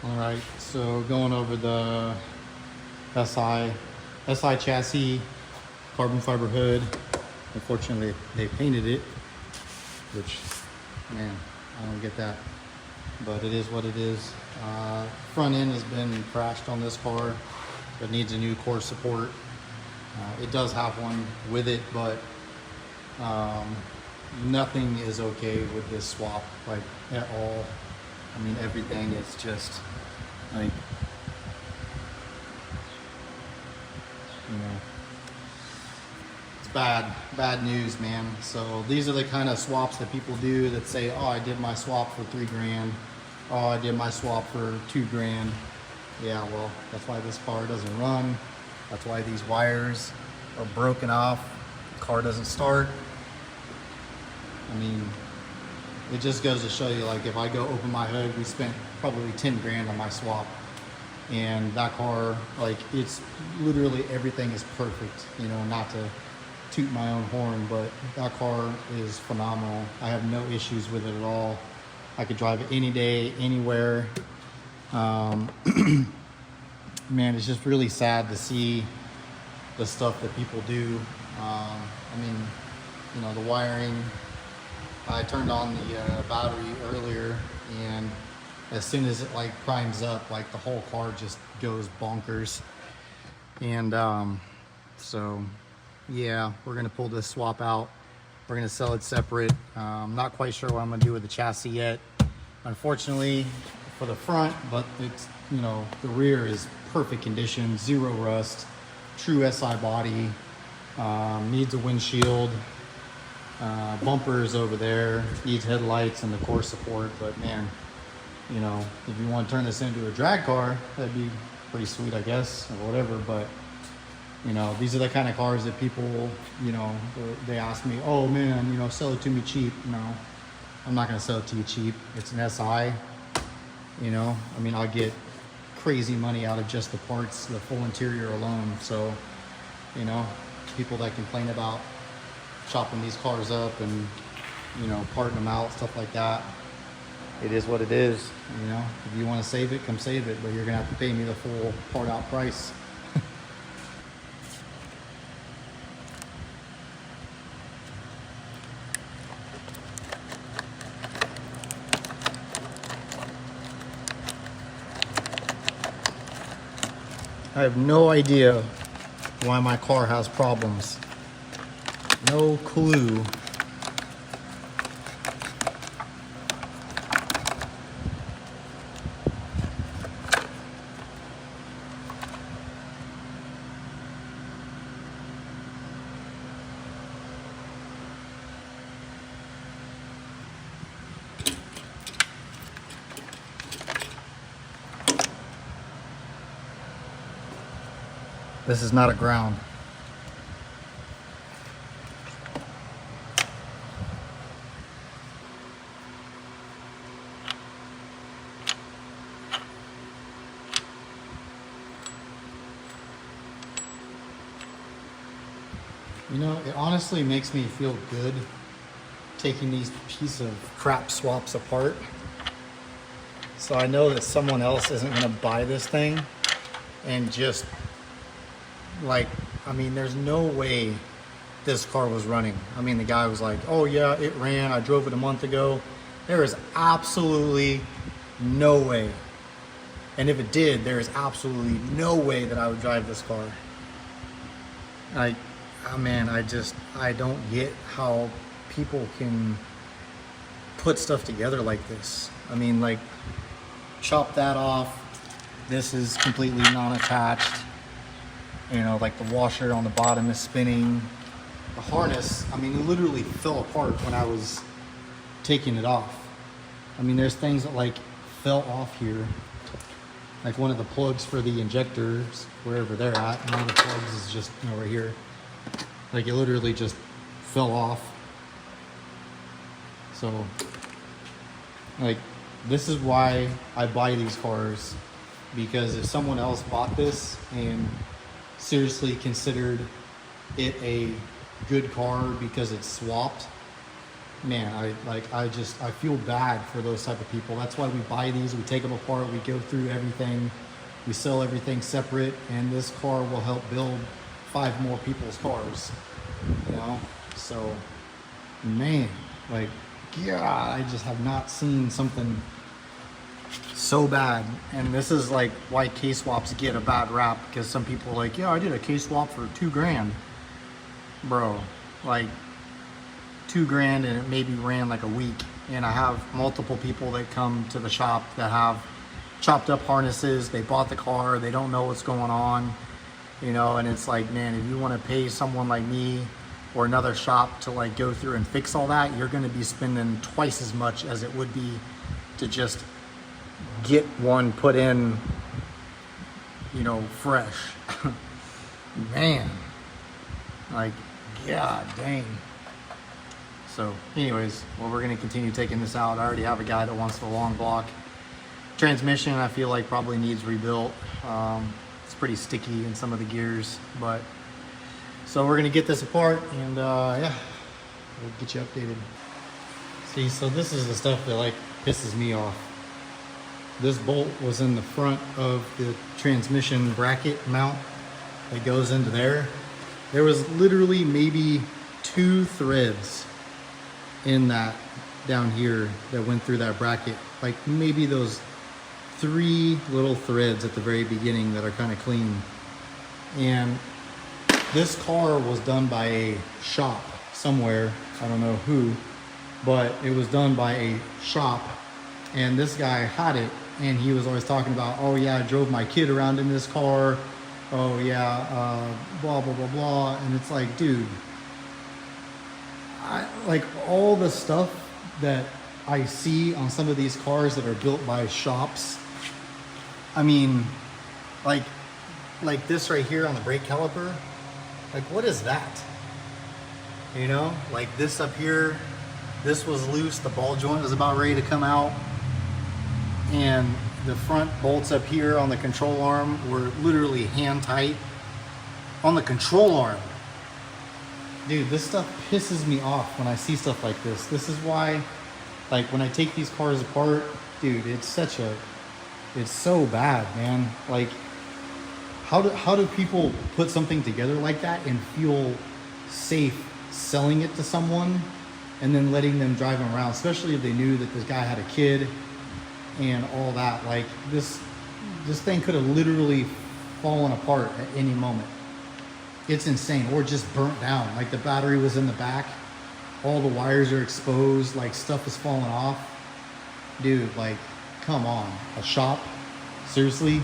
All right, so going over the SI chassis, carbon fiber hood. Unfortunately, they painted it, which, man, I don't get that. But it is what it is. Front end has been crashed on this car. It needs a new core support. It does have one with it, but nothing is okay with this swap, like, at all. I mean, everything is just like, you know, it's bad news, man. So these are the kind of swaps that people do that say, oh, I did my swap for $3,000. Oh, I did my swap for $2,000. Yeah, well, that's why this car doesn't run. That's why these wires are broken off. The car doesn't start. I mean, it just goes to show you, like, if I go open my hood, we spent probably $10,000 on my swap. And that car, like, it's literally everything is perfect, you know, not to toot my own horn, but that car is phenomenal. I have no issues with it at all. I could drive it any day, anywhere. Man, it's just really sad to see the stuff that people do. I mean, you know, the wiring. I turned on the battery earlier, and as soon as it like primes up, like the whole car just goes bonkers. And so yeah, we're gonna pull this swap out. We're gonna sell it separate. I'm not quite sure what I'm gonna do with the chassis yet, unfortunately, for the front, but it's, you know, the rear is perfect condition, zero rust, true SI body, needs a windshield, bumpers over there, needs headlights and the core support. But man, you know, if you want to turn this into a drag car, that'd be pretty sweet, I guess, or whatever. But you know, these are the kind of cars that people, you know, they ask me, oh man, you know, sell it to me cheap. No, I'm not gonna sell it to you cheap. It's an SI, you know. I mean, I'll get crazy money out of just the parts, the full interior alone. So, you know, people that complain about chopping these cars up and, you know, parting them out, stuff like that, it is what it is. You know, if you want to save it, come save it, but you're gonna have to pay me the full part out price. I have no idea why my car has problems. No clue. This is not a ground. You know, it honestly makes me feel good taking these piece of crap swaps apart. So I know that someone else isn't gonna buy this thing and just, like, I mean, there's no way this car was running. I mean, the guy was like, oh yeah, it ran, I drove it a month ago. There is absolutely no way. And if it did, there is absolutely no way that I would drive this car. Oh man, I don't get how people can put stuff together like this. I mean, like, chop that off. This is completely non-attached. You know, like the washer on the bottom is spinning. The harness, I mean, it literally fell apart when I was taking it off. I mean, there's things that like fell off here. Like one of the plugs for the injectors, wherever they're at, and one of the plugs is just, you know, right here. Like it literally just fell off. So, like, this is why I buy these cars, because if someone else bought this and seriously considered it a good car because it's swapped, man, I feel bad for those type of people. That's why we buy these, we take them apart, we go through everything, we sell everything separate, and this car will help build 5 more people's cars, you know? So, man, like, yeah, I just have not seen something so bad. And this is like why K-swaps get a bad rap, because some people are like, yeah, I did a K-swap for $2,000. Bro, like, $2,000 and it maybe ran like a week. And I have multiple people that come to the shop that have chopped up harnesses. They bought the car, they don't know what's going on, you know. And it's like, man, if you want to pay someone like me or another shop to like go through and fix all that, you're going to be spending twice as much as it would be to just get one put in, you know, fresh. Man, like, god dang. So anyways, well, we're going to continue taking this out. I already have a guy that wants the long block. Transmission, I feel like probably needs rebuilt. It's pretty sticky in some of the gears, but so we're going to get this apart, and yeah, we'll get you updated. See, so this is the stuff that like pisses me off. This bolt was in the front of the transmission bracket mount that goes into there. There was literally maybe 2 threads in that down here that went through that bracket. Like maybe those 3 little threads at the very beginning that are kind of clean. And this car was done by a shop somewhere, I don't know who, but it was done by a shop, and this guy had it, and he was always talking about, oh yeah, I drove my kid around in this car, oh yeah, blah, blah, blah, blah. And it's like, dude, like all the stuff that I see on some of these cars that are built by shops, I mean, like this right here on the brake caliper, like what is that? You know, like this up here, this was loose, the ball joint was about ready to come out, and the front bolts up here on the control arm were literally hand tight on the control arm. Dude, this stuff pisses me off when I see stuff like this. This is why, like, when I take these cars apart, dude, it's so bad, man. Like, how do people put something together like that and feel safe selling it to someone and then letting them drive them around, especially if they knew that this guy had a kid and all that? Like, this thing could have literally fallen apart at any moment. It's insane. Or just burnt down. Like, the battery was in the back, all the wires are exposed, like stuff is falling off. Dude, like, come on. A shop? Seriously?